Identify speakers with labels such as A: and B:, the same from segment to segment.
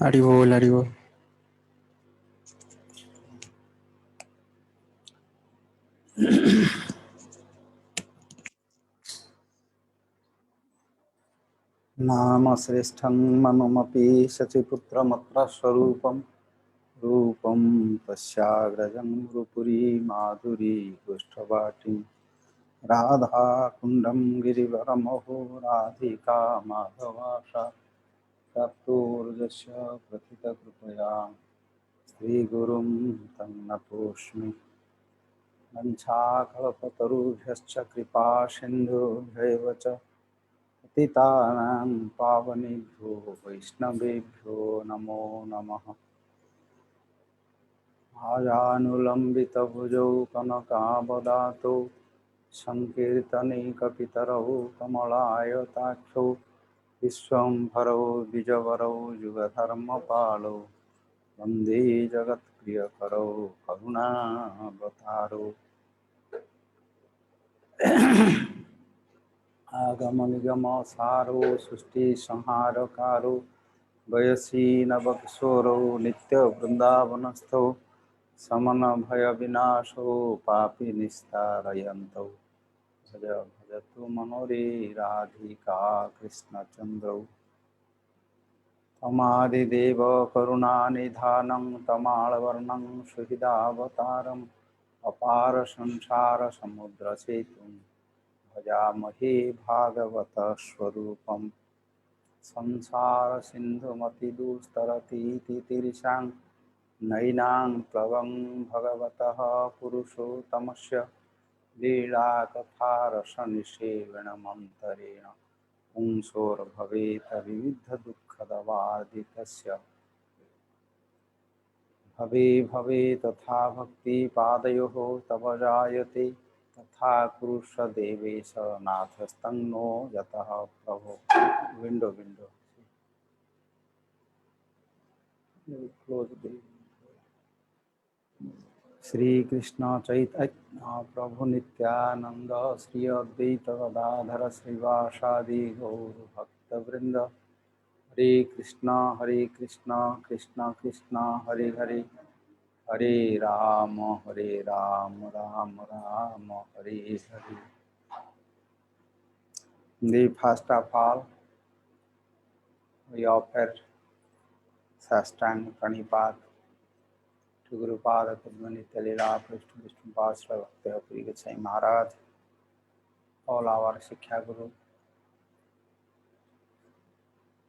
A: हरि बोल हरि बोल। नाम श्रेष्ठं मनुमपि शचिपुत्रमत्र स्वरूपं रूपं तस्याग्रजं गुरुपुरी माधुरी पुष्टवाटी राधा कुण्डं गिरिवरमहो राधिका माधवाशा तत्तूर्जस्य प्रथितकृपया श्रीगुरुं तं नतोऽस्मि। वञ्चाकल्पतरुभ्यश्च कृपा सिन्धुभ्यैव च पतितानां पावनेभ्यो वैष्णवेभ्यो नमो नमः। आजानुलम्बितभुजौ कनकावदातौ सङ्कीर्तनैकपितरौ कमलायताक्षौ विश्वम्भरौ द्विजवरौ युगधर्मपालौ वन्दे जगत्प्रियकरौ करुणावतारौ। आगमनिगम सारो सृष्टि संहारकारो वयसी नवकिशोरो नित्य वृंदावनस्थो समन भय विनाशो पापी निस्तारयन्तौ भज भजतु मनोरे राधिका कृष्णचन्द्रौ। तमादिदेव करुणानिधानं तमालवर्णं सुहृदावतारम् अपार संसार समुद्र सेतुं भजामहे भागवत स्वरूपम्। संसार सिन्धुमतिदुस्तरतीति तीर्षां नैनां प्लवं भगवतः पुरुषोत्तमस्य लीलाकथारसनिषेवणमन्तरेण पुंसोर्भवेत विविधदुःखदवार्धितस्य भवे भवे तथा भक्तिपादयोः तव जायते तथा कुरुष्व देवेश नाथस्तं नो यतः प्रभो। विंडो विंडो क्लोज द श्री कृष्ण चैतन्य प्रभु नित्यानंद श्री अद्वैत गदाधर श्रीवासादि गौर भक्तवृंद Hare Krishna Krishna Krishna Hare Hare Hare Ram Ram Ram Hare Hare. The first of all, we offer Sastang Pranipad to Gurupada Padmanitya Lila Prishna Vishnu Pasra Bhakti Puri Gosai Maharaj, all our Shiksha Guru,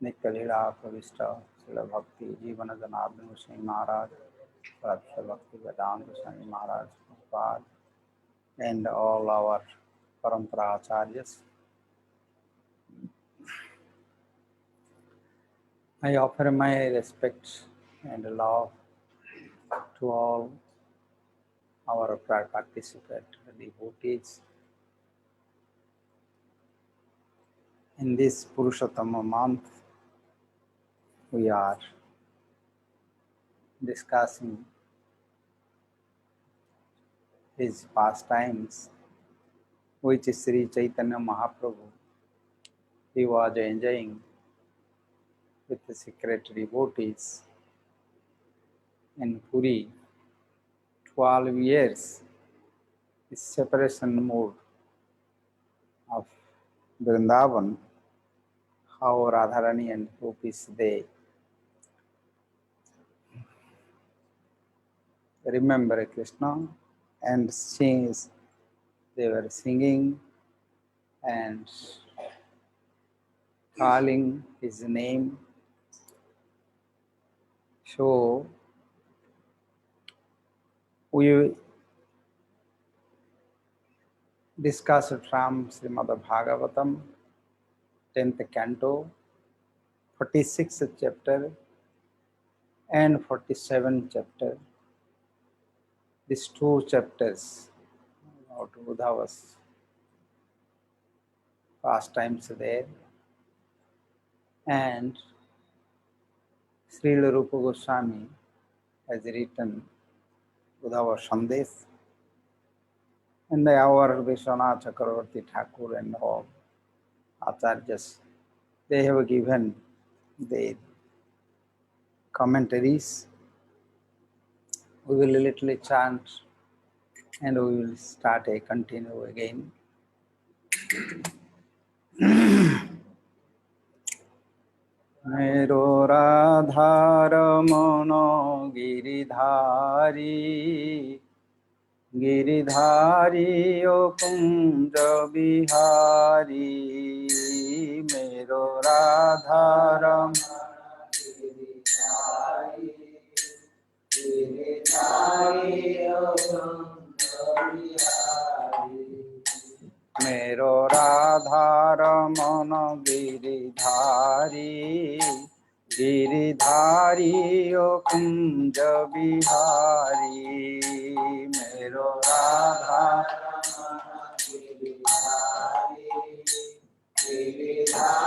A: Nitya Lila Pravishta Srila Bhakti Jivana Janardhan Gosai Maharaj, Pradipta Bhakti Vedanta Gosai Maharaj Prabhupada, and all our Parampara Acharyas. I offer my respects and love to all our participant devotees in this Purushottama month. We are discussing his pastimes, which Sri Chaitanya Mahaprabhu he was enjoying with the secret devotees in Puri. 12 years, the separation mode of Vrindavan, how Radharani and gopis they remember Krishna and sings, they were singing and calling his name. So we discussed from Srimad Bhagavatam, 10th canto, 46th chapter and 47th chapter. These two chapters of Uddhava's pastimes there, and Srila Rupa Goswami has written Uddhava Sandesh, and our Vishwanath Chakravarti Thakur and all Acharyas, they have given their commentaries. We will literally chant and we will start a continue again. मेरो राधारमण गिरिधारी गिरिधारी ओ कुंज बिहारी मेरो राधारमण गिरिधारी गिरिधारी ओ कुंज बिहारी मेरो राधारमण गिरिधारी गिरिधारी ओ कुंज बिहारी मेरो राधारमण गिरिधारी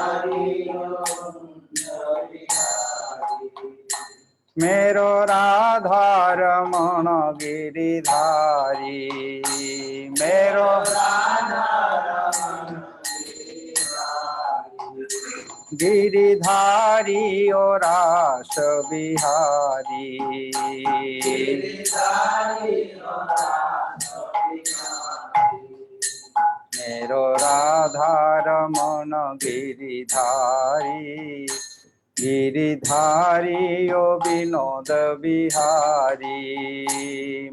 A: गिरिधारी ओ कुंज बिहारी मेरो राधारमण गिरिधारी मेरो गिरिधारी ओ रास बिहारी मेरो राधारमण गिरिधारी गिरिधारी ओ विनोद बिहारी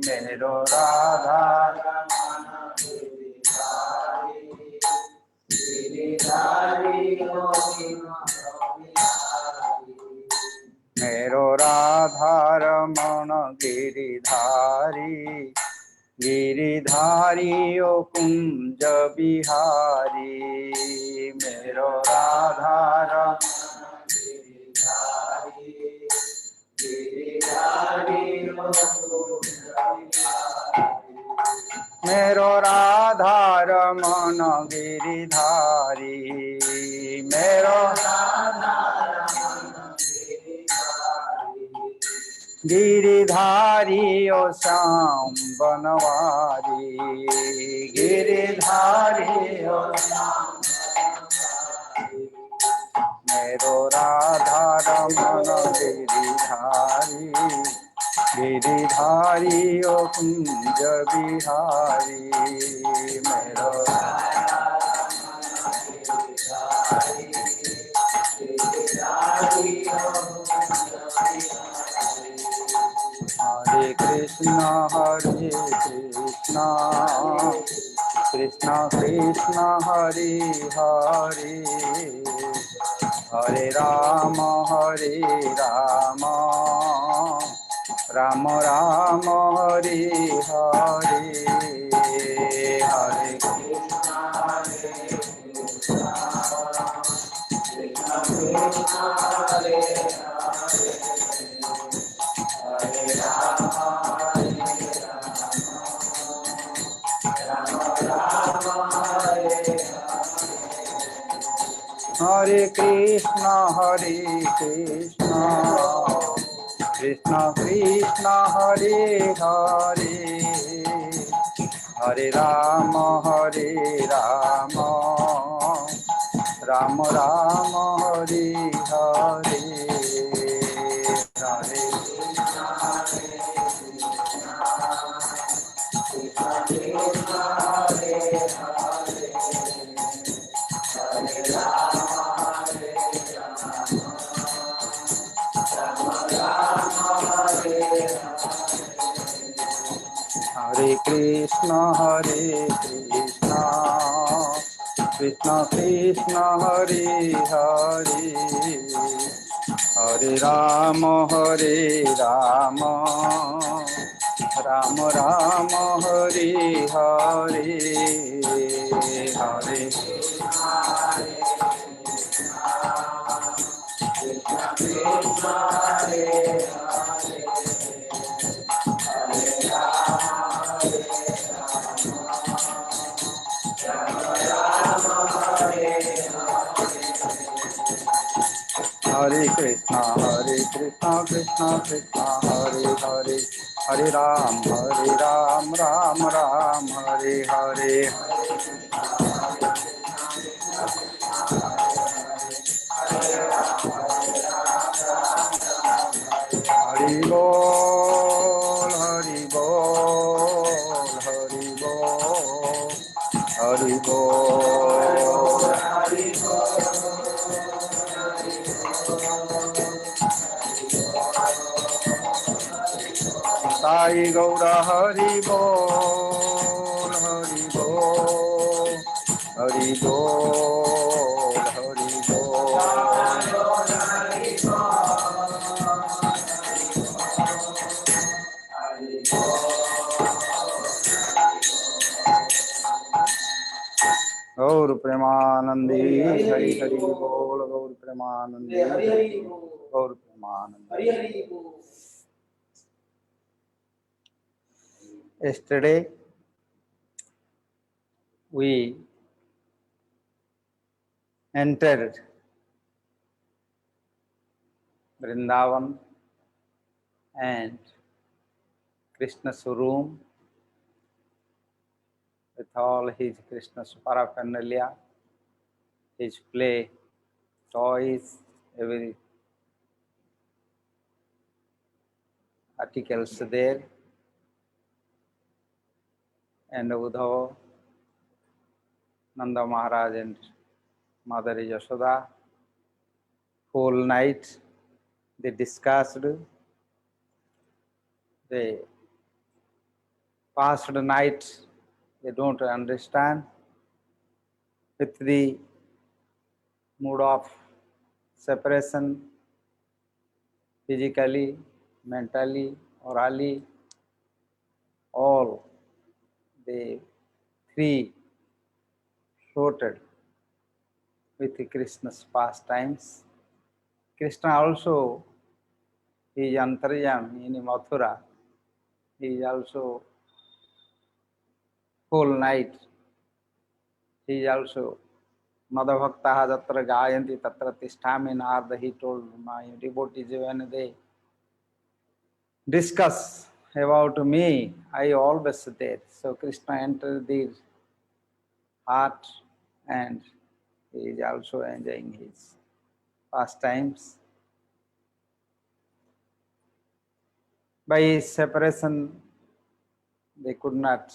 A: मेरो राधारमण गिरिधारी गिरिधारी ओ मेरो राधारमण गिरिधारी गिरिधारी ओ कुंज बिहारी मेरो राधारमण गिरिधारी गिरिधारी ओ कुंज बिहारी मेरो राधारमण गिरिधारी मेरो गिरिधारी ओ श्याम बनवारी गिरिधारी ओ श्याम मेरो राधारमण गिरिधारी गिरिधारी ओ कुंज बिहारी मेरो हरे कृष्ण कृष्ण कृष्ण हरे हरे हरे राम राम राम हरे हरे हरे हरे कृष्ण कृष्ण कृष्ण हरे हरे हरे राम राम राम हरे हरे हरे हरे कृष्ण कृष्ण कृष्ण हरे हरे हरे राम राम राम हरे हरे हरे हरे कृष्णा कृष्णा कृष्णा हरे हरे हरे राम राम राम हरे हरे Hari Bol. Sai Gaura Hari Bol, Hari Bol, Hari Bol, Hari Gaur Premanandi, Hari Hari Bol, Gaur Premanandi, Gaur Premanandi. Yesterday we entered Vrindavan and Krishna's room with all his Krishna's paraphernalia, his play, toys, every articles there. And Uddhava, Nanda Maharaj and Mother Yashoda, whole night they discussed, they passed the night, they don't understand, with the mood of separation, physically, mentally, orally, all the three floated with Krishna's pastimes. Krishna also is Antaryami in Mathura. He is also whole night. He is also Madhavaktaha Tatra Gayanti Tatra Tisthami Narada. He told my devotees when they discuss about me, I always there. So Krishna entered their heart and he is also enjoying his pastimes. By separation, they could not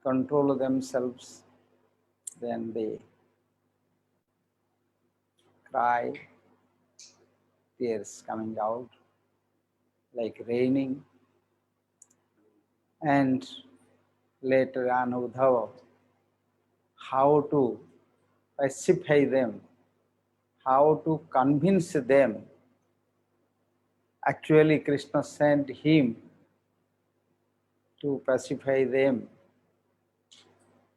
A: control themselves. Then they cry, tears coming out like raining. And later on, Uddhava, how to pacify them, how to convince them. Actually, Krishna sent him to pacify them.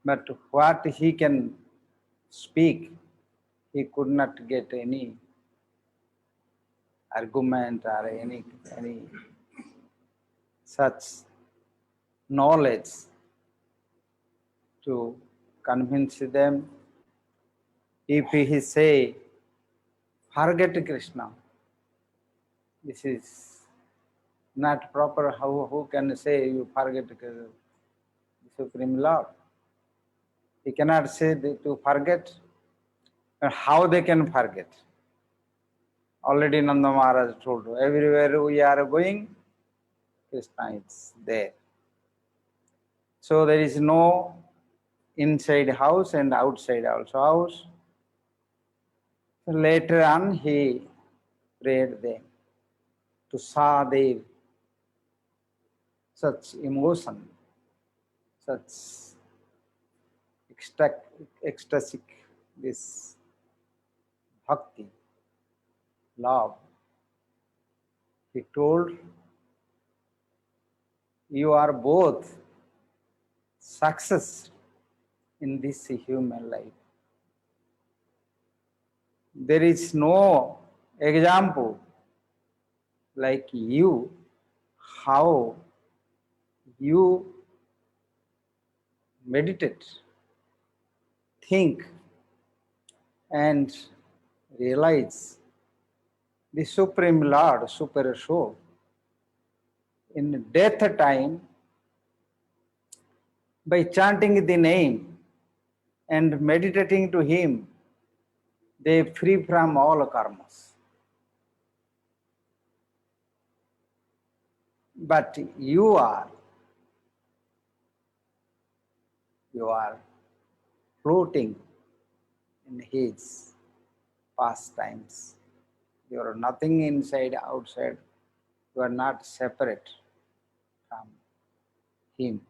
A: But what he can speak, he could not get any argument or any such knowledge to convince them. If he say, forget Krishna, this is not proper. Who can say you forget the Supreme Lord? He cannot say to forget. And how they can forget? Already Nanda Maharaj told you, everywhere we are going, Krishna is there. So there is no inside house and outside also house. So later on he prayed them to Sadev, such emotion, such ecstatic, this bhakti, love. He told, you are both success in this human life. There is no example like you, how you meditate, think, and realize the Supreme Lord, Super Soul. In death time, by chanting the name and meditating to Him, they free from all karmas. But you are floating in his pastimes. You are nothing inside, outside. You are not separate from him.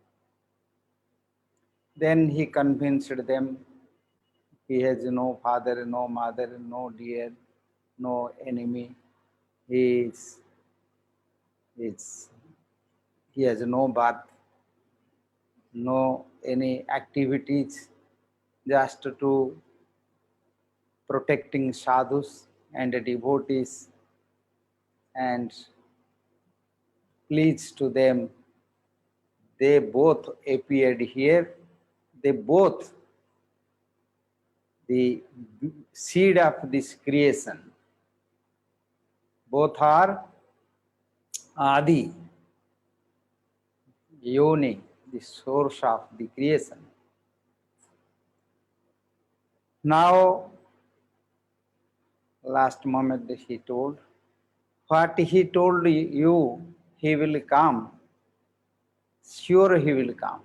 A: Then he convinced them he has no father, no mother, no dear, no enemy. He is he has no birth, no any activities, just to protecting sadhus and devotees and please to them. They both appeared here. They both the seed of this creation. Both are Adi, Yoni, the source of the creation. Now, last moment he told, what he told you, he will come. Sure he will come.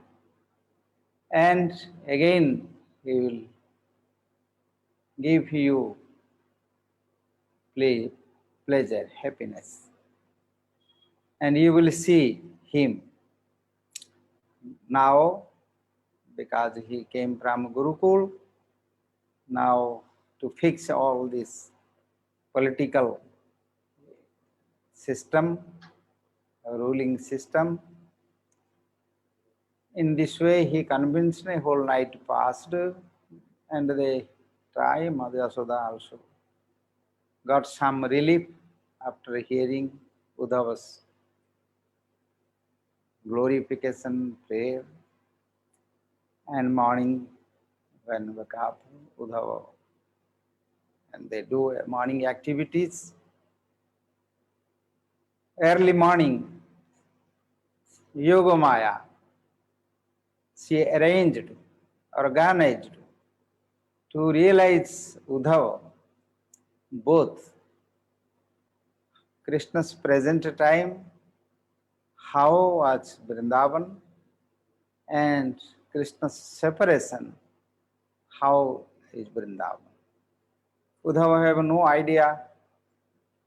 A: And again he will give you pleasure, happiness. And you will see him. Now, because he came from Gurukul, now to fix all this political system, ruling system. In this way, he convinced me. Whole night passed, and they try. Madhyasoda also got some relief after hearing Uddhava's glorification prayer. And morning, when wake up, Uddhava, and they do morning activities. Early morning, Yogamaya, she arranged, organized to realize Uddhava both Krishna's present time, how was Vrindavan, and Krishna's separation, how is Vrindavan. Uddhava have no idea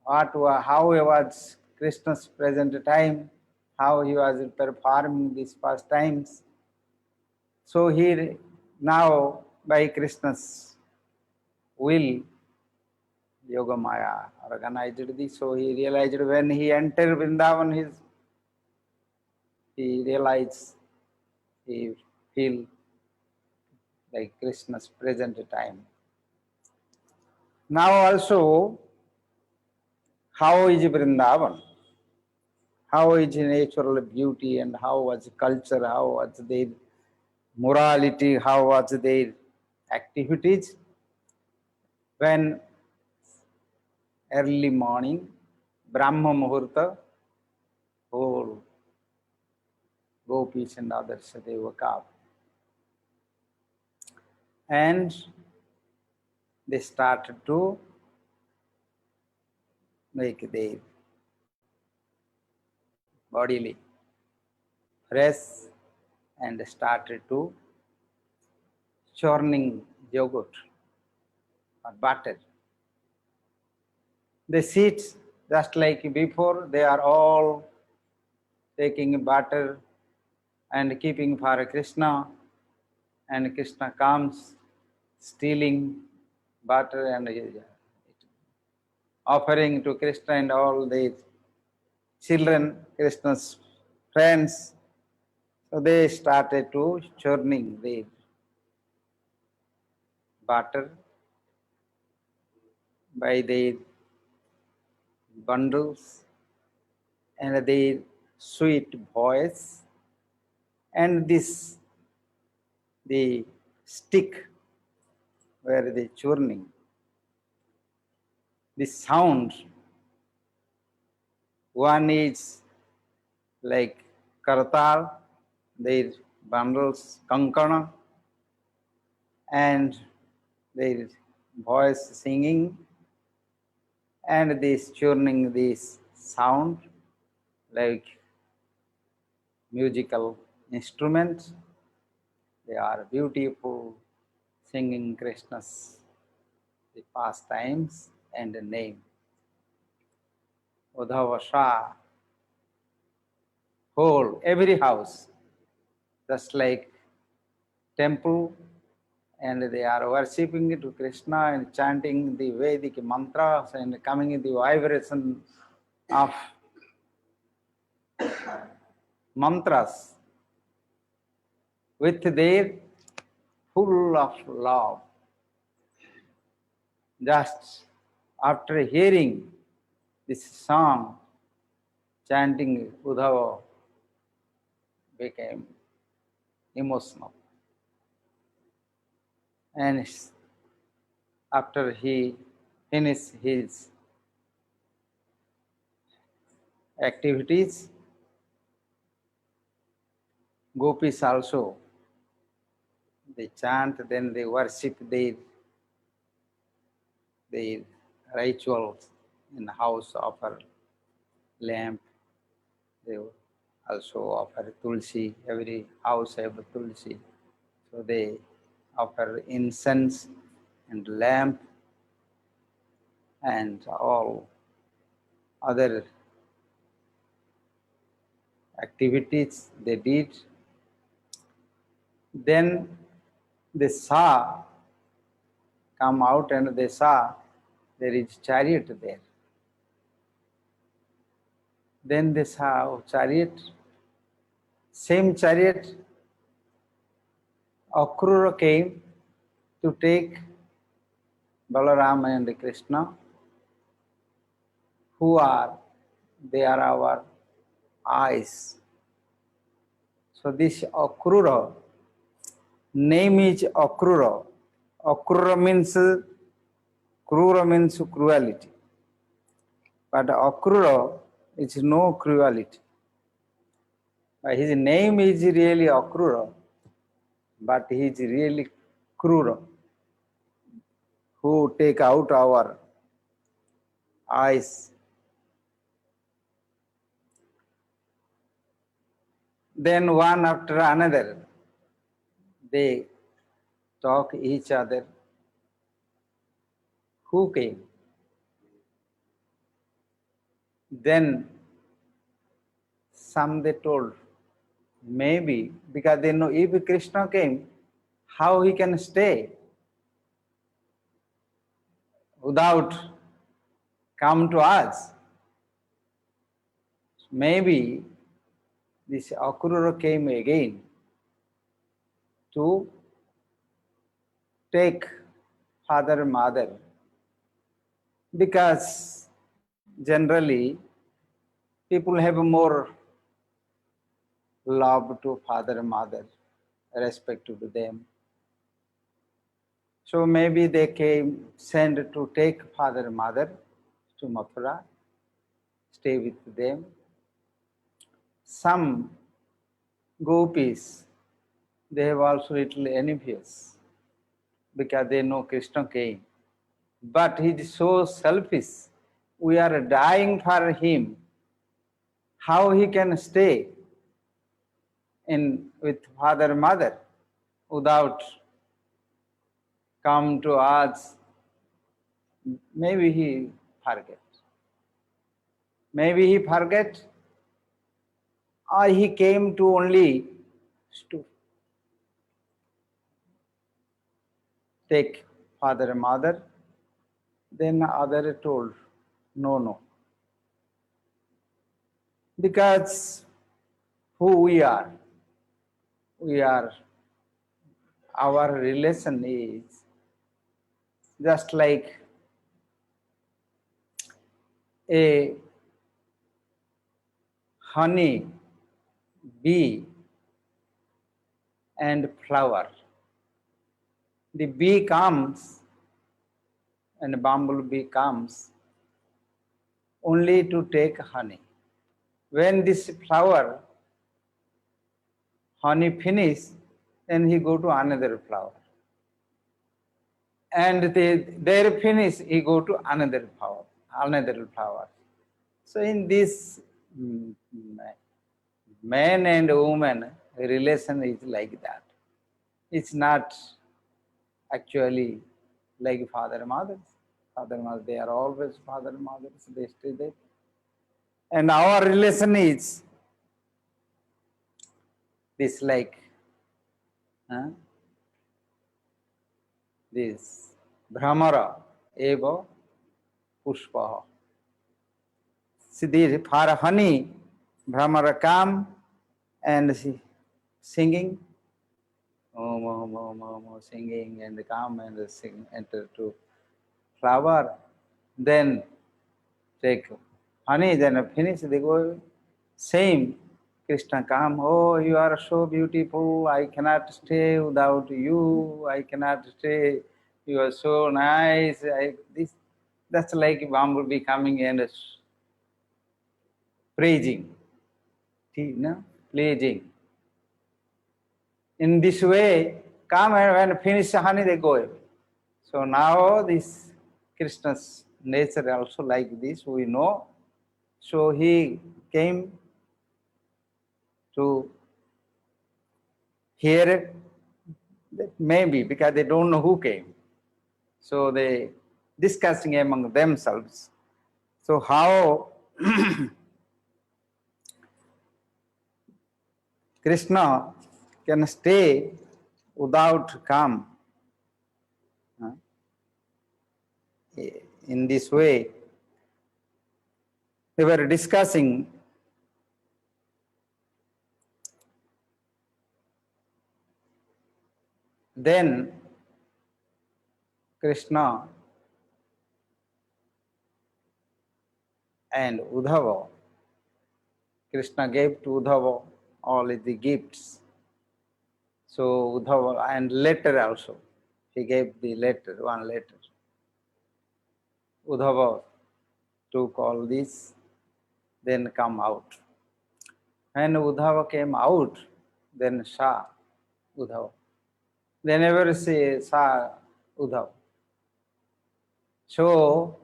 A: how was Krishna's present time, how he was performing these pastimes. So he now, by Krishna's will, Yogamaya organized this. So he realized when he entered Vrindavan, he realized, he feel like Krishna's present time. Now also, how is Vrindavan? How is natural beauty, and how was culture, how was their morality, how was their activities? When early morning, Brahma Muhurta, whole gopis and others, they woke up. And they started to make their bodily fresh and started to churning yogurt or butter. They sit just like before, they are all taking butter and keeping for Krishna, and Krishna comes stealing butter and offering to Krishna and all the children, Krishna's friends. So they started to churning the butter by their bundles and their sweet voice, and this the stick where they churning. The sound, one is like kartal, their bundles, kankana, and their voice singing, and this churning, this sound like musical instruments. They are beautiful singing Krishna's the pastimes and the name. Uddhava Shah, whole, every house, just like temple, and they are worshipping to Krishna and chanting the Vedic mantras and coming in the vibration of mantras with their full of love. Just after hearing this song, chanting Uddhava became emotional. And after he finished his activities, gopis also, they chant, then they worship their rituals in the house, offer lamp, they also offer tulsi, every house have a tulsi. So they offer incense and lamp and all other activities they did. Then they saw, come out and they saw there is chariot there. Then they saw chariot, same chariot, Akrura came to take Balaram and Krishna, they are our eyes. So this Akrura, name is Akrura. Akrura means, Krura means cruelty. But Akrura is no cruelty. His name is really Akrura, but he is really Krura, who take out our eyes. Then one after another, they talk each other. Who came? Then some they told, maybe, because they know if Krishna came, how he can stay without come to us? Maybe this Akrura came again to take father and mother, because generally people have more love to father and mother, respect to them. So maybe they came, sent to take father and mother to Mathura, stay with them. Some gopis, they have also little envious, because they know Krishna came. But he is so selfish. We are dying for him. How he can stay with father and mother without come to us? Maybe he forget. Maybe he forget, or he came to only to take father and mother. Then other told, no. Because who we are, our relation is just like a honey, bee and flower. The bee comes and bumblebee comes only to take honey. When this flower honey finish, then he go to another flower. And their finish, he go to another flower. So in this man and woman relation is like that. It's not actually like father and mothers. Father and mother, they are always father and mothers, they stay there. And our relation is this like this Brahmara eva pushpa. See, for honey, Brahmara come and singing, singing and come and sing, enter to flower, then take honey, then finish, they go, same, Krishna come, oh, you are so beautiful, I cannot stay without you, I cannot stay, you are so nice, that's like bumblebee coming and praising, no? Pleasing. In this way, come and when finish honey, they go away. So now this Krishna's nature also like this, we know. So he came to hear it, maybe because they don't know who came. So they discussing among themselves. So how Krishna can stay without calm in this way. They were discussing. Then Krishna and Uddhava, Krishna gave to Uddhava all the gifts. So Uddhava, and letter also, he gave the letter, one letter. Uddhava took all this, then come out. When Uddhava came out, then saw Uddhava. They never saw Uddhava. So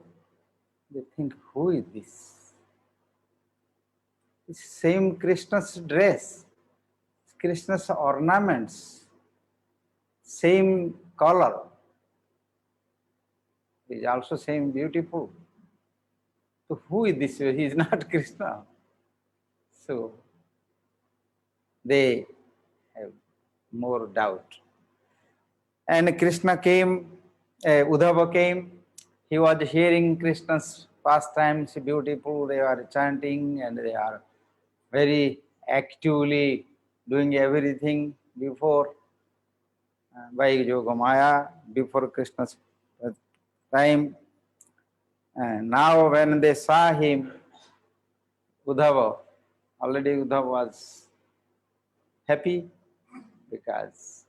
A: they think, who is this? It's same Krishna's dress, Krishna's ornaments, same color. He is also same beautiful. So who is this? He is not Krishna. So they have more doubt. And Krishna came, Uddhava came, he was hearing Krishna's pastimes, beautiful, they are chanting and they are very actively doing everything before by Yogamaya, before Krishna's time. And now when they saw him, Uddhava, already Uddhava was happy because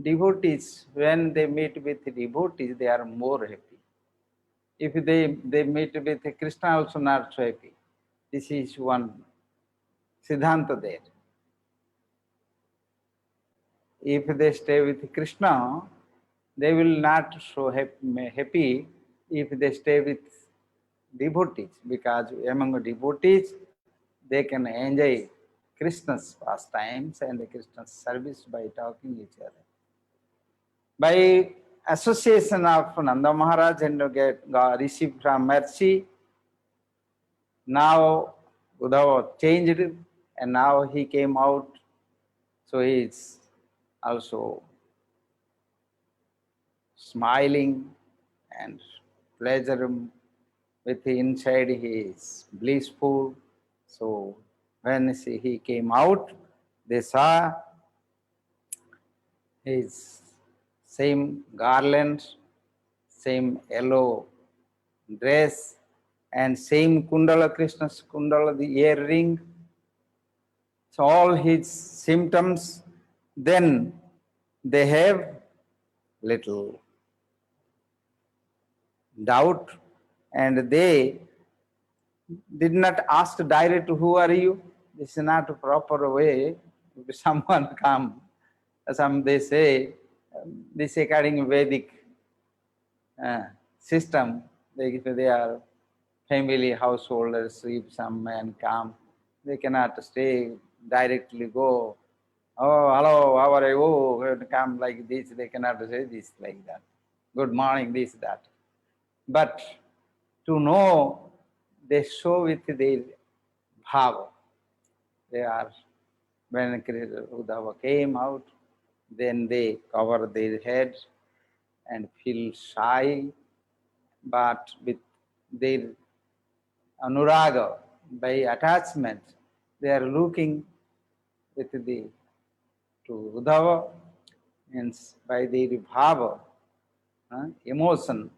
A: devotees, when they meet with devotees, they are more happy. If they meet with Krishna, also not so happy. This is one Siddhanta there. If they stay with Krishna, they will not so happy if they stay with devotees, because among devotees, they can enjoy Krishna's pastimes and the Krishna's service by talking each other. By association of Nanda Maharaj and got received from mercy, now Uddhava changed and now he came out. So he is also smiling and pleasure with inside he is blissful. So when he came out, they saw his same garland, same yellow dress, and same Kundala, Krishna's Kundala, the earring. So all his symptoms, then they have little doubt and they did not ask direct, who are you? This is not a proper way. If someone come, they say, this according Vedic system, if they are family householders, if some man come, they cannot stay directly go Oh, hello, how are you? Oh, come like this, they cannot say this like that. Good morning, this, that. But to know, they show with their bhava. They are, when Uddhava came out, then they cover their head and feel shy, but with their anuraga, by attachment, they are looking with the to Uddhava, means by their bhava, emotion,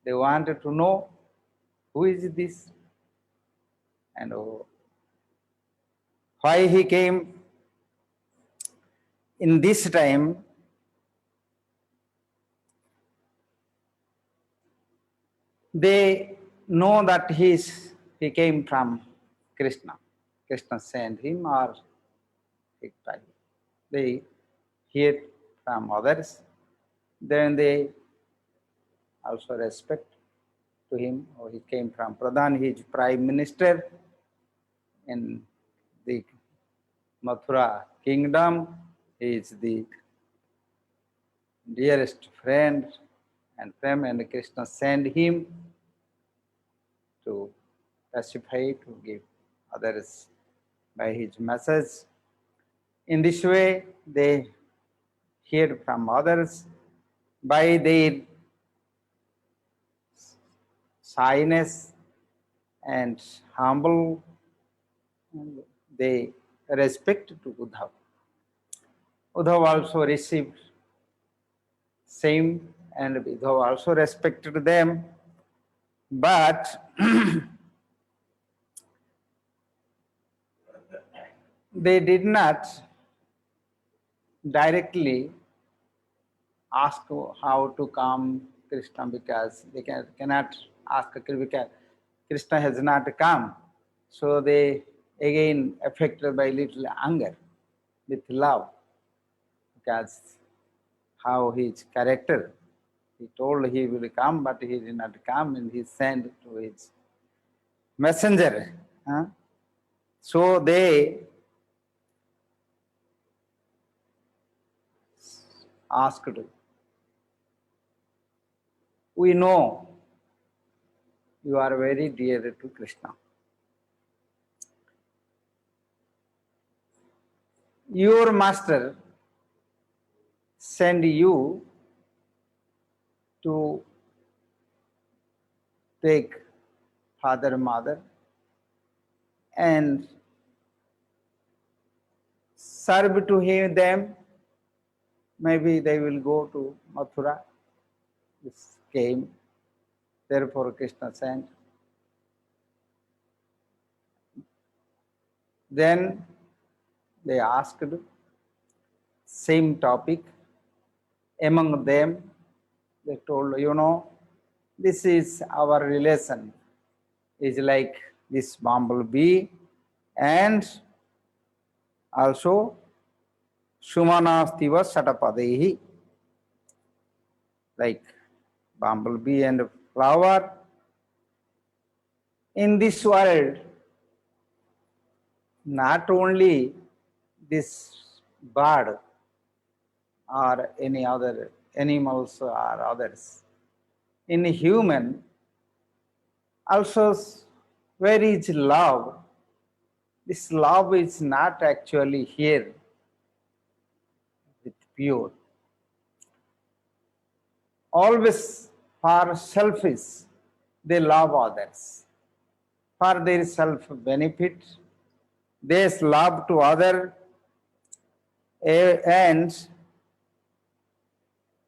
A: they wanted to know who is this and why he came in this time. They know that he came from Krishna. Krishna sent him or they hear from others. Then they also respect to him. Or he came from Pradhan, he is Prime Minister in the Mathura kingdom. He is the dearest friend and Krishna sent him to pacify, to give others by his message. In this way, they hear from others by their shyness and humble, they respect to Uddhava. Uddhava also received same, and Uddhava also respected them, but they did not directly ask how to come Krishna, because they cannot ask because Krishna has not come. So they again affected by little anger with love, because how his character. He told he will come, but he did not come, and he sent to his messenger. So they asked, we know you are very dear to Krishna. Your master send you to take father, mother, and serve to him them. Maybe they will go to Mathura. This came. Therefore, Krishna sent. Then they asked same topic. Among them, they told, this is our relation. Is like this bumblebee and also Sumanastiva Satapadehi, like bumblebee and flower. In this world, not only this bird or any other animals or others. In human, also where is love? This love is not actually here with pure. Always for selfish, they love others. For their self-benefit, they love to other, and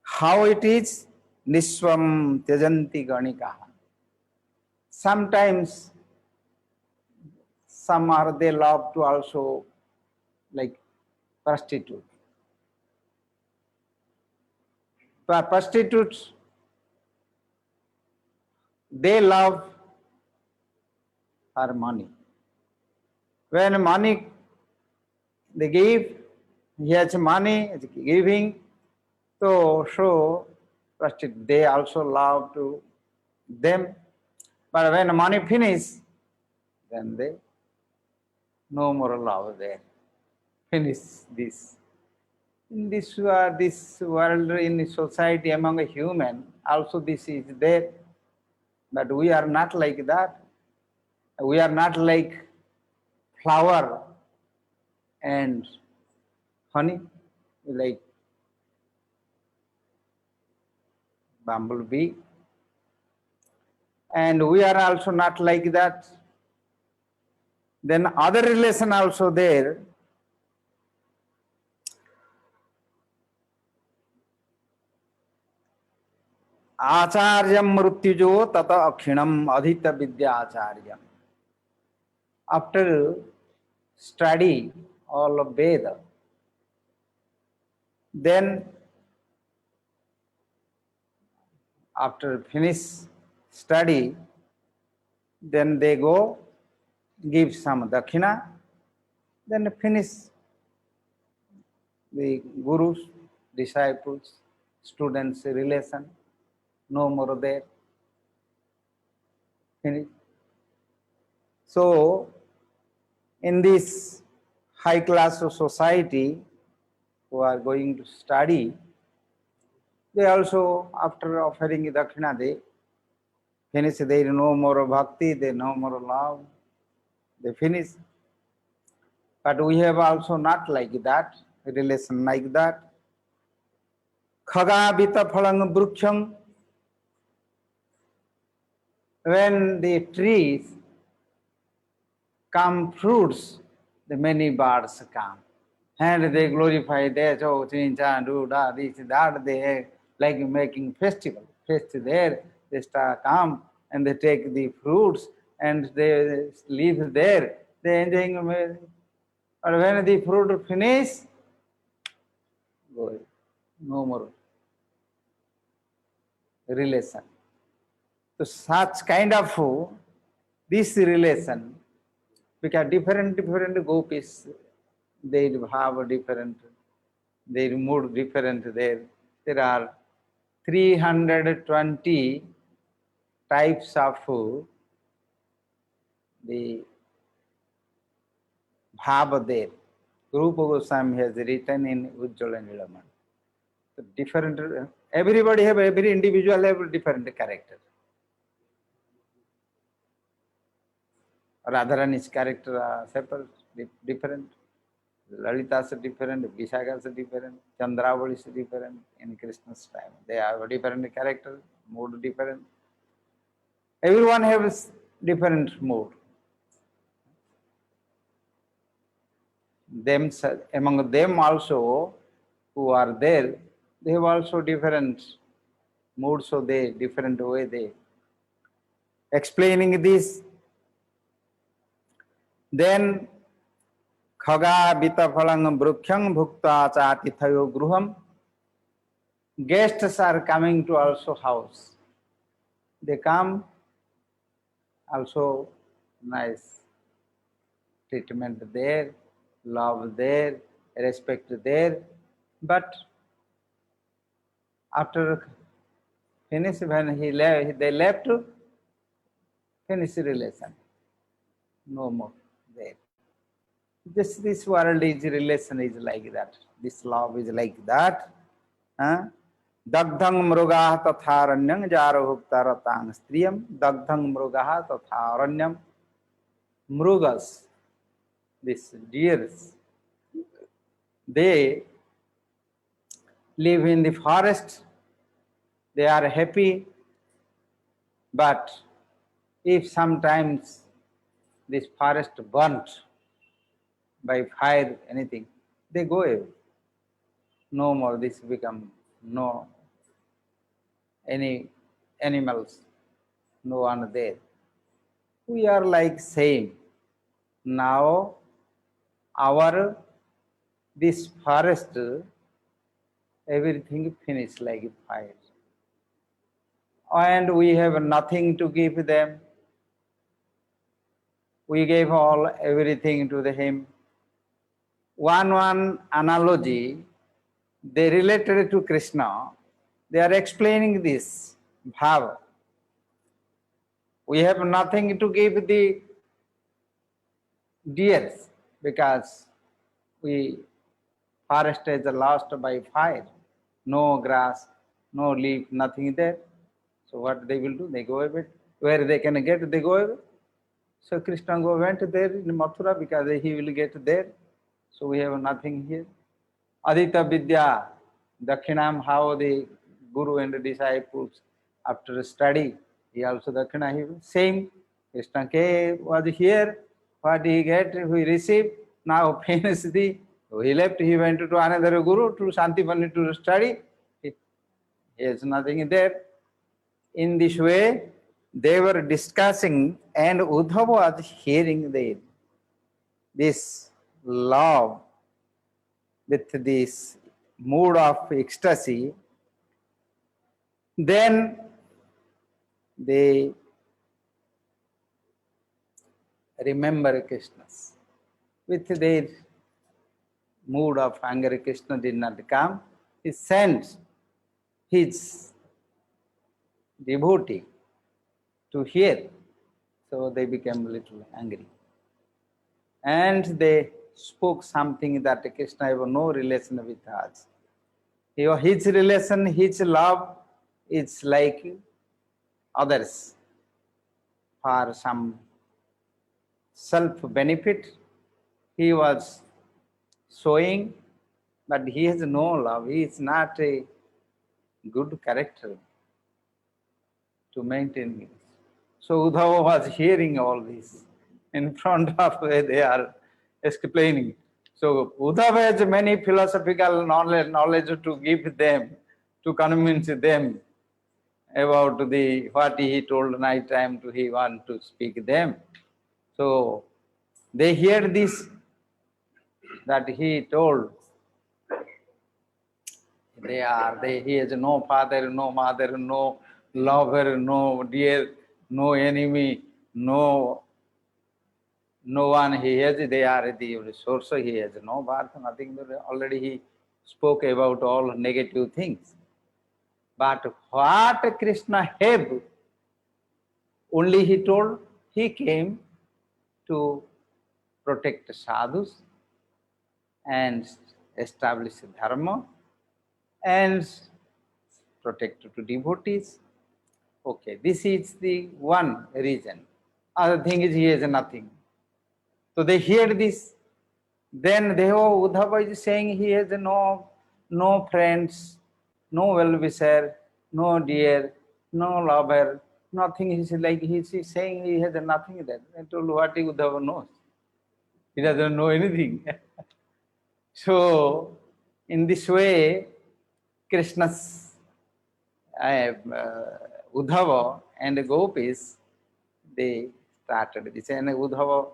A: how it is? Nishwam Tyajanti Ganika. Sometimes some are they love to also like prostitute. But prostitutes, they love her money. When money they give, he has money, is giving, so prostitute, they also love to them. But when money finish, then they no more love there. Finish this. In this world, in society, among a human, also this is there. But we are not like that. We are not like flower and honey, like bumblebee. And we are also not like that. Then other relation also there. Acharyam mrutyujo tata akhinam adhita vidya acharyam. After study all of Veda, then after finish study, then they go give some dakshina, then finish the gurus, disciples, students relation, no more there. Finish. So in this high class of society who are going to study, they also, after offering dakshina, they finish. There is no more bhakti, there is no more love, they finish. But we have also not like that, relation like that. Khaga vita phalang bruksham. When the trees come fruits, the many birds come. And they glorify their this, that, they like making festival. There, they start come and they take the fruits and they live there. They enjoying. But when the fruit finish, go, no more relation. So such kind of this relation, because different gopis, they have a different, their mood different there. There are 320 types of the bhava there. Rupa Goswami has written in Ujjwala Nilaman. So different, everybody have, every individual have different character. Radharani's character are separate, different. Lalita's different, Vishaka's different, Chandravali's different in Krishna's time. They have a different character, mood different. Everyone has different mood. Among them also who are there, they have also different moods, so they different way they explaining this. Then khaga vita phalang brukhyang bhukta chatithayo gruham. Guests are coming to also house. They come, also nice treatment there, love there, respect there. But after finish, when they left, finish relation. No more there. This world is relation is like that. This love is like that. Dagdhang mrugaha tatharanyam jaro bhuktaratang striyam. Dagdhang mrugaha tatharanyam. Mrugas, these deers, they live in the forest. They are happy. But if sometimes this forest burnt by fire, anything, they go away. No more, this become no any animals, no one there. We are like same. Now our this forest, everything finished like fire. And we have nothing to give them. We gave all everything to him. One analogy, they related to Krishna. They are explaining this bhava. We have nothing to give the deers because we Forest is lost by fire. No grass, no leaf, nothing there. So what they will do? They go away. Where they can get, they go away. So Krishna went there in Mathura because he will get there. So we have nothing here. Adita Vidya, Dakshinam, how the Guru and the disciples after study, he also Dakshina, he same. Krishna was here, what he get, we received, now finished the, he left, he went to another Guru, to Santipani to study, he has nothing there. In this way, they were discussing and Uddhava was hearing this love with this mood of ecstasy. Then they remember Krishna. With their mood of anger, Krishna did not come. He sent his devotee to hear. So they became a little angry. And they spoke something that Krishna have no relation with us. His relation, his love is like others for some self-benefit. He was showing, but he has no love. He is not a good character to maintain this. So Uddhava was hearing all this in front of where they are explaining. So Uddhava has many philosophical knowledge to give them, to convince them about the what he told night time to he want to speak them. So they hear this, that he told he has no father, no mother, no lover, no dear, no enemy, no one he has, they are the resource, he has no birth, nothing. Already he spoke about all negative things. But what Krishna have, only he told, he came to protect sadhus and establish dharma and protect to devotees. Okay, this is the one reason. Other thing is he has nothing. So they hear this. Then Uddhava is saying he has no friends, no well-wisher, no dear, no lover, nothing. He's like he's saying he has nothing there. I told what Uddhava knows. He doesn't know anything. So in this way, Krishna's Uddhava and the gopis, they started this, and Uddhava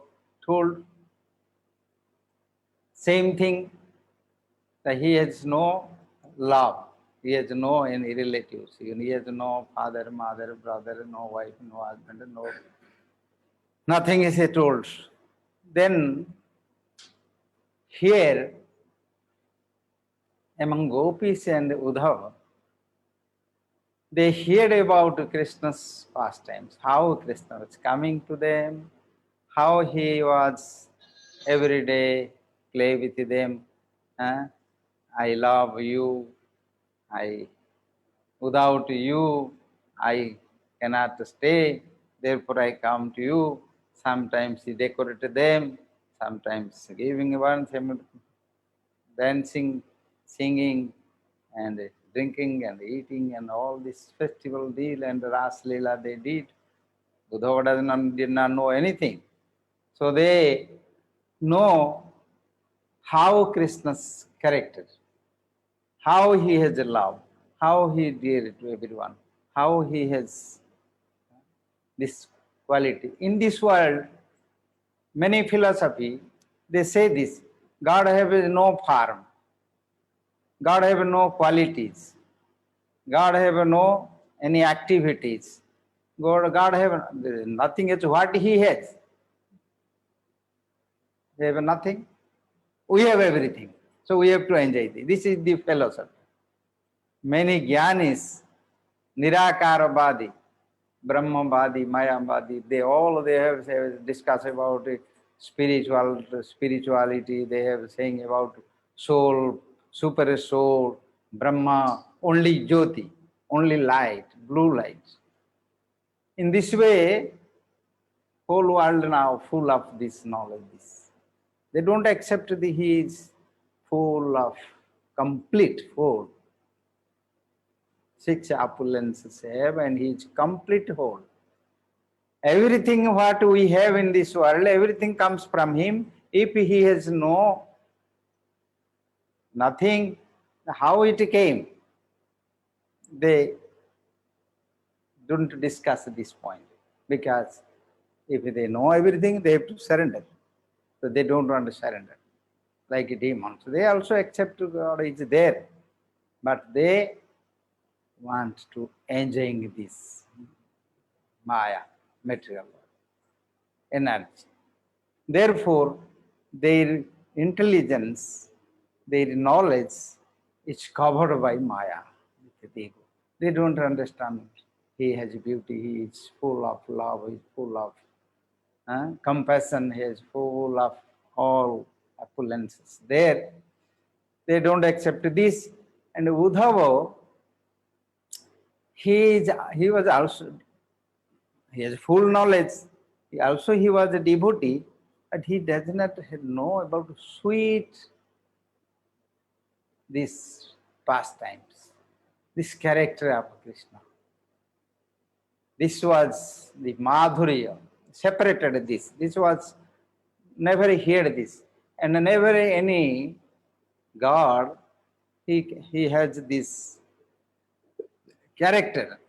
A: told same thing, that he has no love, he has no any relatives, he has no father, mother, brother, no wife, no husband, no nothing is he told. Then here among gopis and Uddhava, they heard about Krishna's pastimes, how Krishna was coming to them, how he was every day play with them. I love you, without you I cannot stay, therefore I come to you. Sometimes he decorated them, sometimes giving one, dancing, singing, and drinking and eating, and all this festival deal and Ras Leela they did. Uddhava did not know anything. So they know how Krishna's character, how he has love, how he dear to everyone, how he has this quality. In this world, many philosophy, they say this, God have no form, God have no qualities, God have no any activities, God have nothing. It's what he has. They have nothing. We have everything. So we have to enjoy this. This is the philosophy. Many Gyanis, Nirakarabadi, Brahmavadi, Mayavadi, they have discussed about spirituality, they have saying about soul, super soul, Brahma, only Jyoti, only light, blue light. In this way, whole world now full of this knowledge. They don't accept that he is full of complete whole. 6 opulences have, and he is complete whole. Everything what we have in this world, everything comes from him. If he has nothing, how it came, they don't discuss this point, because if they know everything, they have to surrender. So they don't want to surrender, like demons. They also accept God is there, but they want to enjoy this Maya, material energy. Therefore, their intelligence, their knowledge is covered by Maya, with the ego. They don't understand he has beauty, he is full of love, he is full of compassion, he is full of all opulences. There, they don't accept this. And Uddhava, he was also, he has full knowledge. He was a devotee, but he does not know about sweet these pastimes, this character of Krishna. This was the Madhurya, separated this. This was never heard this. And never any God, he has this character.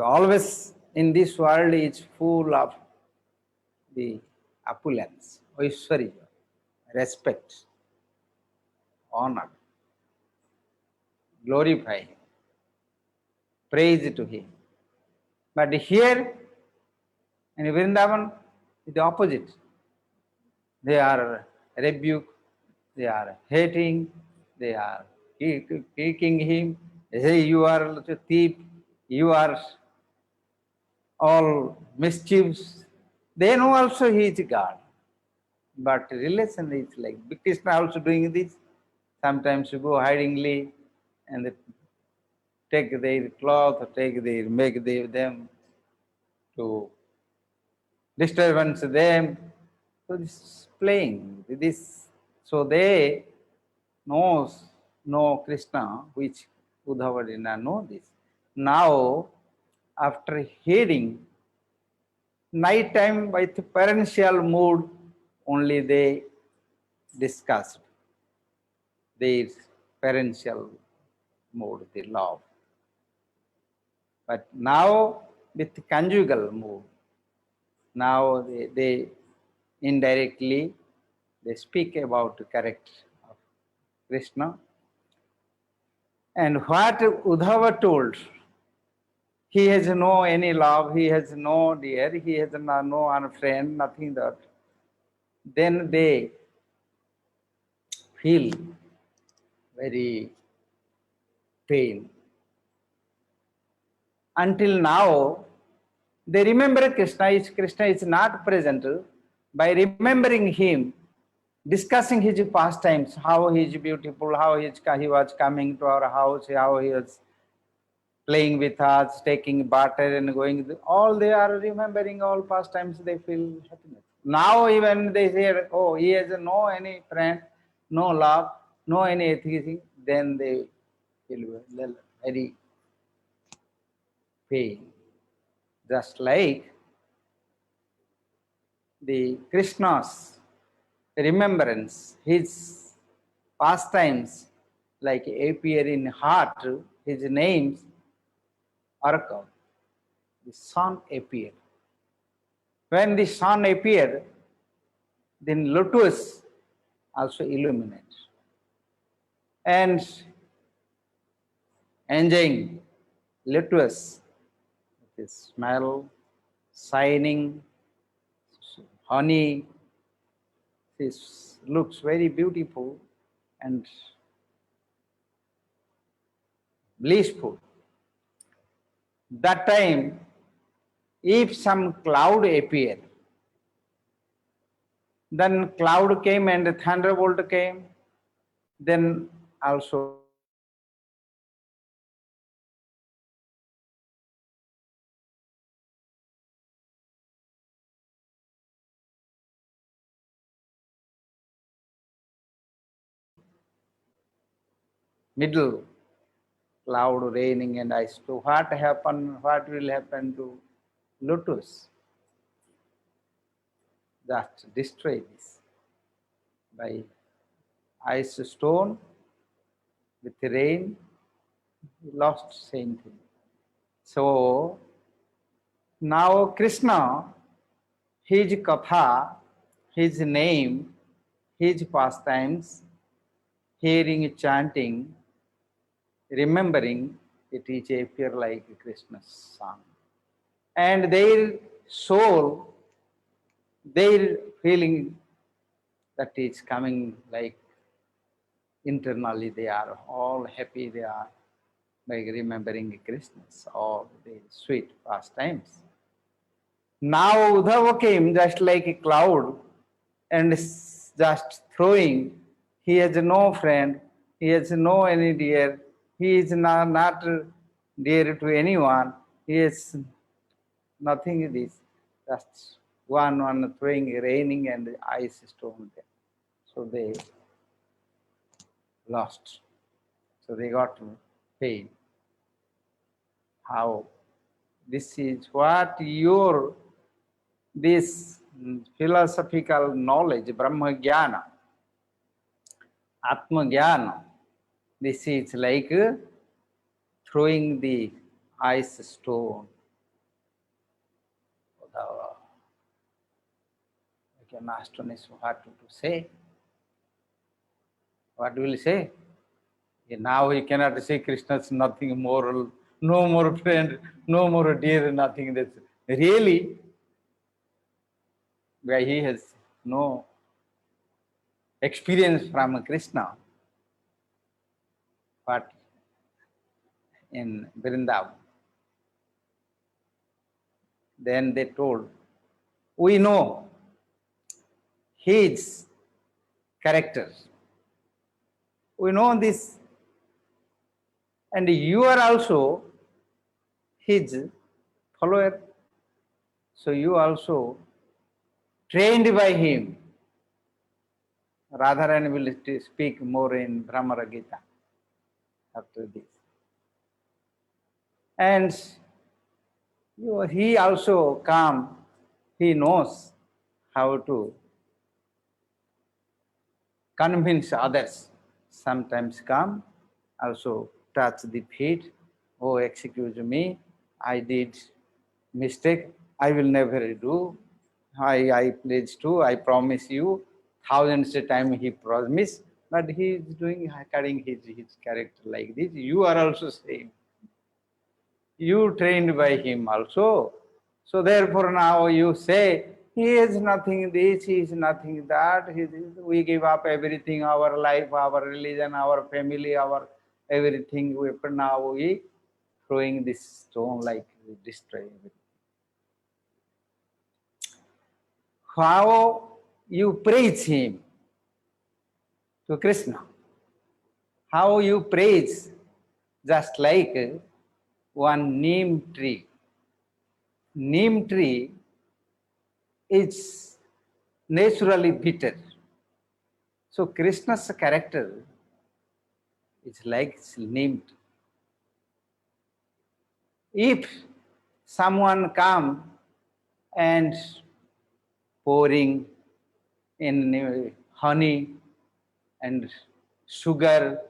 A: Always in this world is full of the opulence, Aishwarya, respect, honor, glorify him, praise to him. But here in Vrindavan, it's the opposite. They are rebuke, they are hating, they are kicking him. They say, you are a thief, you are all mischiefs. They know also he is God. But relation is like Krishna also doing this. Sometimes you go hidingly and take their cloth, make them to disturbance them. So this is playing this. So they know Krishna, which Uddhava did not know this. Now, after hearing, night time with parental mood, only they discussed their parental mood, the love. But now with conjugal mood, now they indirectly they speak about the character of Krishna. And what Uddhava told, he has no any love, he has no dear, he has no friend, nothing that. Then they feel very pain. Until now, they remember Krishna is not present. By remembering him, discussing his pastimes, how he is beautiful, how he was coming to our house, how he was playing with us, taking butter and going, all they are remembering all pastimes, they feel happiness. Now even they say, oh, he has no any friend, no love, no anything, then they feel very pain. Just like the Krishna's remembrance, his pastimes like appear in heart, his names occur. The sun appeared. When the sun appeared, then lotus also illuminates. And enjoying lotus, the smell, shining, honey, this looks very beautiful and blissful. That time, if some cloud appear, Then cloud came and thunderbolt came. Then also middle cloud raining and ice. So what happened? What will happen to lotus? Just destroy this by ice stone with rain. Lost same thing. So now Krishna, his katha, his name, his pastimes, hearing, chanting, remembering, it is appear like Krishna's song. And their soul, their feeling that is coming like internally, they are all happy, they are by remembering Krishna's all the sweet pastimes. Now Uddhava came just like a cloud and just throwing. He has no friend, he has no any dear, he is not dear to anyone, he is nothing this, just one throwing, raining and ice stone there. So they lost. So they got pain. How? This is what your this philosophical knowledge, Brahma Jnana, Atma Jnana, this is like throwing the ice stone. I can astonish what to say. What will say? Now you cannot say Krishna's nothing moral, no more friend, no more dear, nothing. That's really where he has no experience from Krishna. But in Vrindavan, then they told, we know his character. We know this. And you are also his follower. So you also trained by him. Radharani will speak more in Brahmara Gita after this. And he also come, he knows how to convince others. Sometimes come, also touch the feet. Oh, excuse me, I did mistake. I will never do. I pledge to, I promise you. Thousands of times he promised, but he is doing, carrying his character like this. You are also same. You trained by him also. So therefore now you say, he is nothing this, he is nothing that. We give up everything, our life, our religion, our family, our everything. Now we throwing this stone like we destroy everything. How you praise him to Krishna? How you praise just like one neem tree. Neem tree is naturally bitter. So Krishna's character is like neem tree. If someone come and pouring in honey and sugar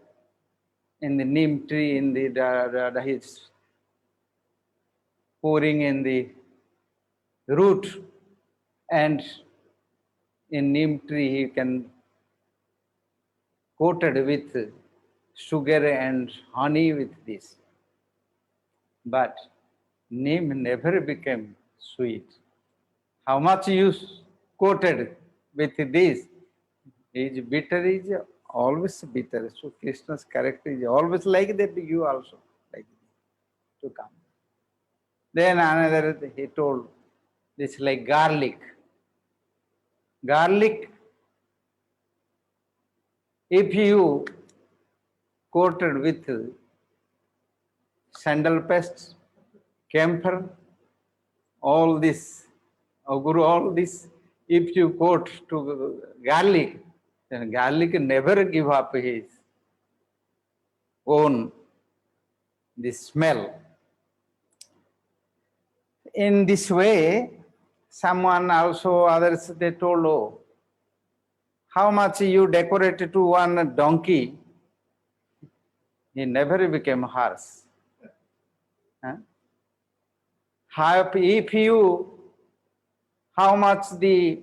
A: in the neem tree, in the his pouring in the root, and in neem tree he can coated with sugar and honey with this. But neem never became sweet. How much you coated with this is bitter, is always bitter. So Krishna's character is always like that, you also like to come. Then another he told, this like garlic. Garlic If you coated with sandal paste, camphor, all this, Guru, all this, if you coat to garlic, then garlic never give up his own this smell. In this way, someone also, others, they told, oh, how much you decorated to one donkey, he never became harsh. Huh? If you, how much the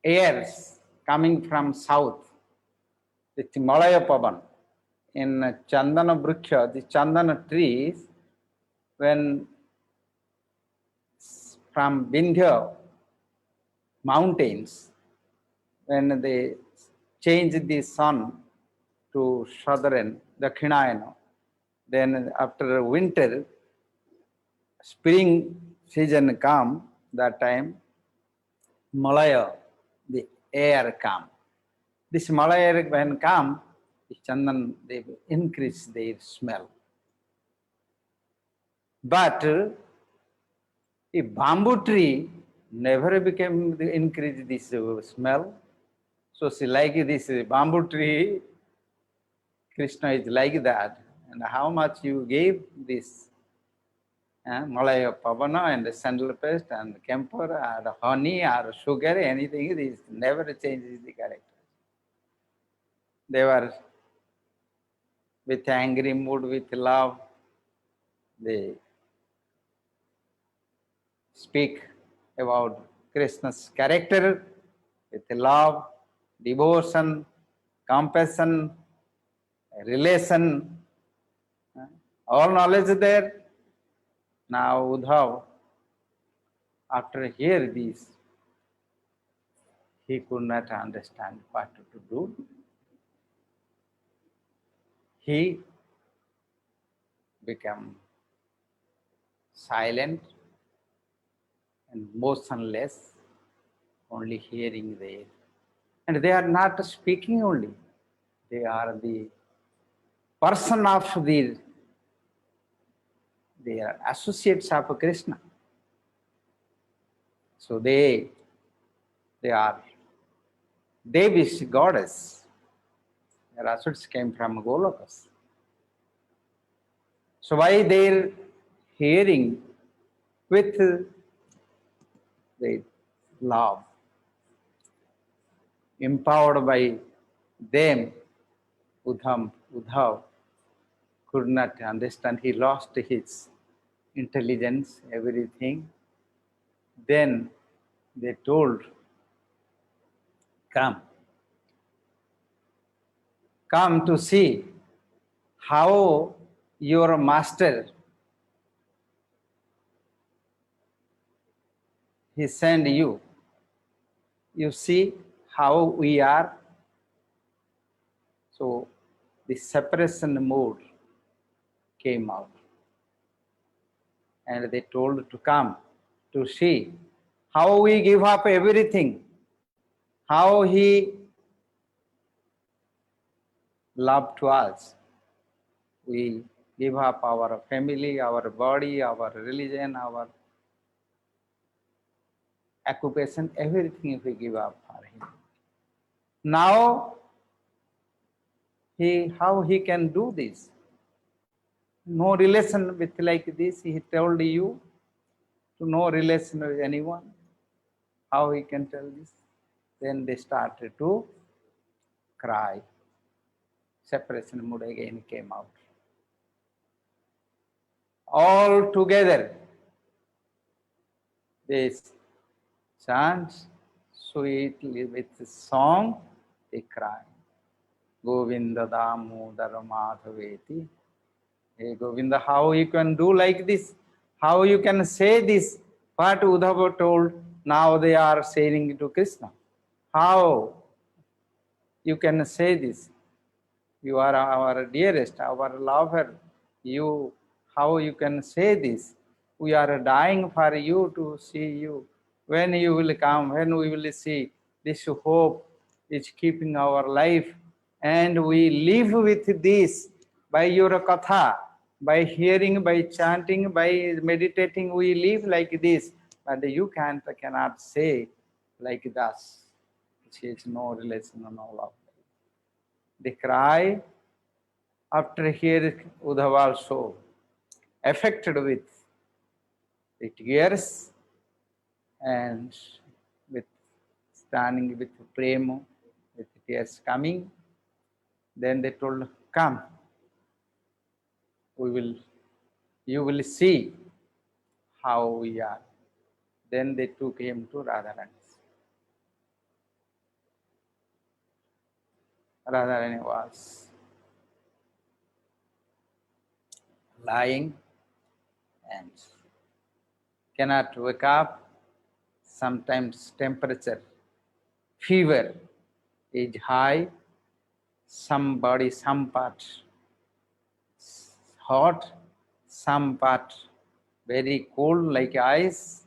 A: airs coming from south, the Himalaya Pavan, in Chandana Bruksha, the Chandana trees, when from Vindhya mountains, when they change the sun to southern, Dakshinayana, then after winter, spring season come, that time, Malaya, the air come. This Malaya air when come, the Chandan, they increase their smell. But a bamboo tree never became the increase this smell. So she like this bamboo tree, Krishna is like that. And how much you gave this Malaya Pavana and sandal paste and camphor or honey or sugar, anything, this never changes the character. They were with angry mood, with love, they speak about Krishna's character with love, devotion, compassion, relation, all knowledge there. Now Uddhav, after hearing this, he could not understand what to do. He became silent and motionless, only hearing there. And they are not speaking only, they are the person of they are associates of Krishna. So they are Devi's goddess. Their associates came from Golokas. So by their hearing with the love, empowered by them, Uddhav could not understand. He lost his intelligence, everything. Then they told, come to see how your master, he sent you. You see how we are. So the separation mode came out. And they told to come to see how we give up everything, how he loved to us. We give up our family, our body, our religion, our occupation, everything we give up for him. Now, how he can do this? No relation with like this, he told you to no relation with anyone. How he can tell this? Then they started to cry. Separation mood again came out. All together, they chant sweetly with song, they cry. Govinda Damodara Madhaveti. Hey Govinda, how you can do like this? How you can say this? What Uddhava told, now they are saying to Krishna. How you can say this? You are our dearest, our lover. You, how you can say this? We are dying for you to see you. When you will come, when we will see this hope, is keeping our life, and we live with this by your katha, by hearing, by chanting, by meditating. We live like this, but you cannot say like this. She is no relation, no love. They cry after hearing Uddhava also, affected with the tears and with standing with prema, with tears coming. Then they told, come, you will see how we are. Then they took him to Radharani. Radharani was lying and cannot wake up. Sometimes temperature, fever is high, some body, some part hot, some part very cold like ice.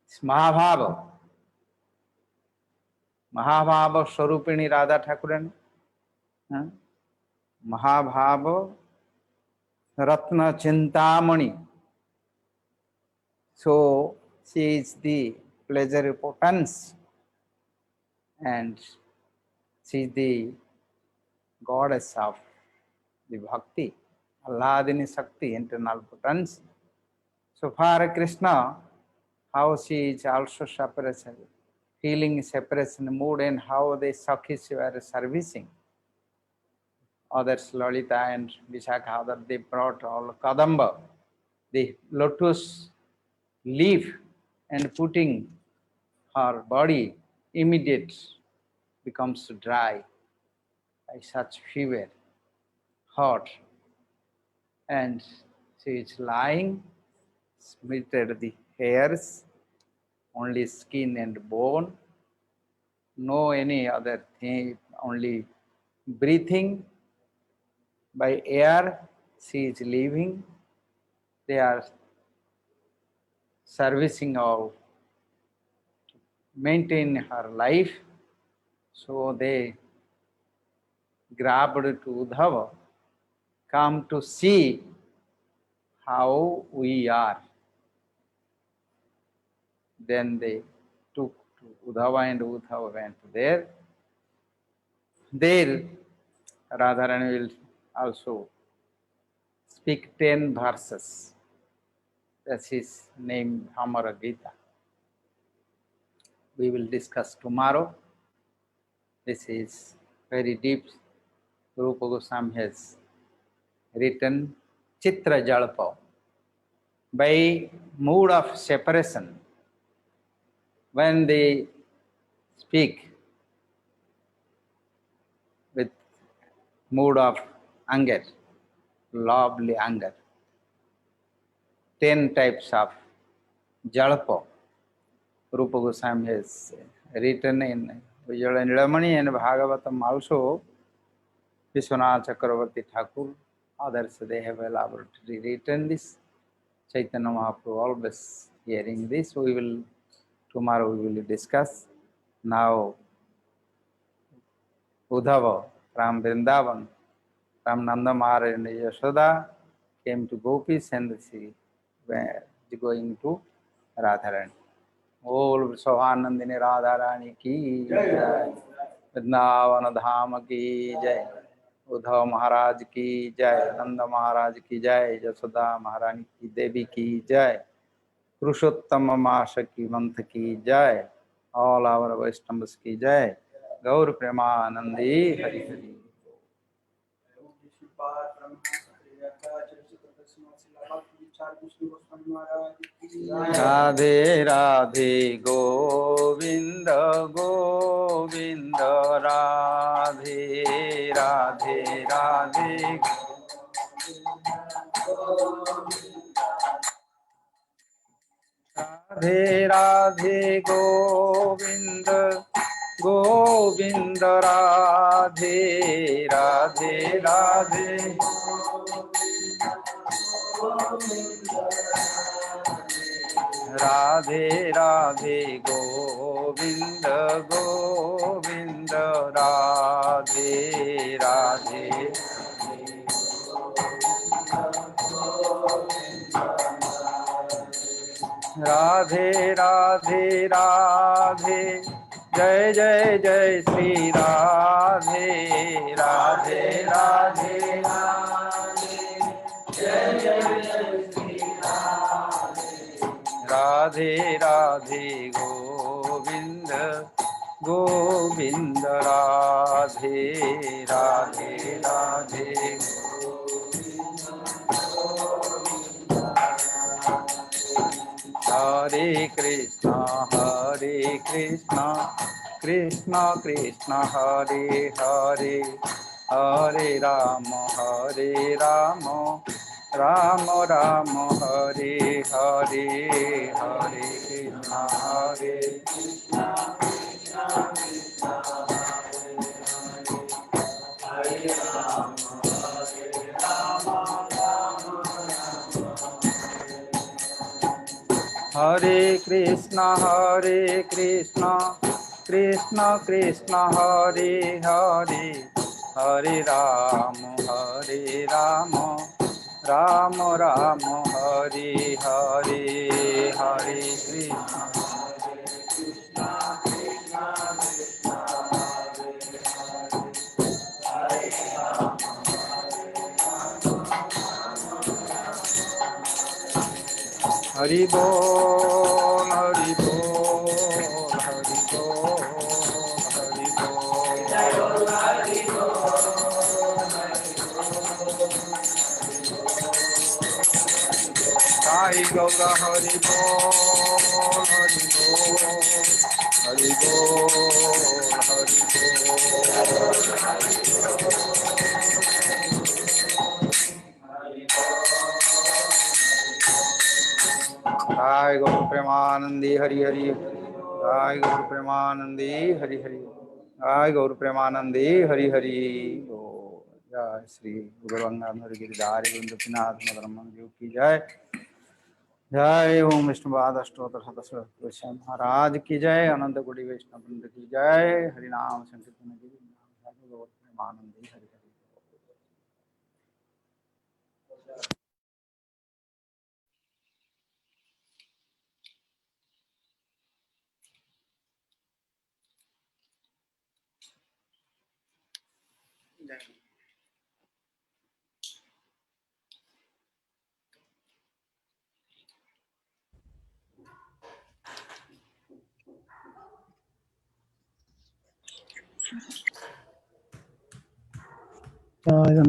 A: It's Mahabhava. Mahabhava Swarupini Radha Thakuran. Mahabhava Ratna Chintamani. So she is the pleasure potence, and she is the goddess of the bhakti, Alladini Shakti, internal potence. So for Krishna, how she is also separation, feeling separation mood, and how the Sakhis were servicing. Others, Lalita and Vishakha, others, they brought all Kadamba, the lotus leaf, and putting her body immediate becomes dry by such fever, hot, and she is lying, smitted the hairs, only skin and bone, no any other thing, only breathing by air. She is living. They are servicing or maintain her life. So they grabbed to Uddhava, come to see how we are. Then they took to Uddhava, and Uddhava went there. There, Radharani will also speak 10 verses. That's his name, Amara Gita. We will discuss tomorrow. This is very deep. Rupa Goswami has written Chitra Jalpa. By mood of separation, when they speak with mood of anger, lovely anger, 10 types of Jalpa, Rupa Goswami has written in Vijaya Nilamani and Bhagavatam also. Vishwanath Chakravarti Thakur, others, they have elaborately written this. Chaitanya Mahaprabhu always hearing this. Tomorrow we will discuss. Now, Uddhava from Vrindavan, from Nanda Maharaj and Yashoda came to Gopis, and she were going to Radharani. Ol Savanandini Radharani ki jai, Vrindavan Dham ki jai, Uddhava Maharaj ki jai, Nanda Maharaj ki jai, Yashoda Maharani ki Devi ki jai, Purushottama Masha ki Mantha ki jai, all our Vaishnavas ki jai, Gaur Premanandi Hari Hari. Radhe Radhe Govinda Govinda Radhe Radhe Radhe Radhe Radhe Govinda Govinda Radhe Radhe Radhe Radhe Radhe Govind Govind Radhe Radhe Radhe Radhe Radhe जय जय जय श्री राधे राधे राधे राधे जय जय जय श्री राधे राधे गोविंद गोविंद राधे राधे राधे हरे कृष्णा कृष्ण कृष्ण हरे हरे हरे राम राम राम हरे हरे हरे कृष्णा हरे हरे कृष्णा कृष्ण कृष्ण हरे हरे हरे राम राम राम हरे हरे हरे कृष्ण हरि बोल हरि बोल हरि बोल हरि साई गौर हरि बोल हरि बोल हरि बोल हरि बोल जय गौर प्रेमानंदी हरि हरि जय गौर प्रेमानंदी हरि हरि जय गौर प्रेमानंदी हरि हरि जय श्री गुरु गंगाधर गिरिधारी गोविंदनाथ मदन देव की जय जय ओम विष्णुपाद अष्टोत्तर महाराज की जय अनंत कोटि वैष्णव वृंद की जय हरिनाम संकीर्तन की गौर प्रेमानंदी हरि हरि
B: जय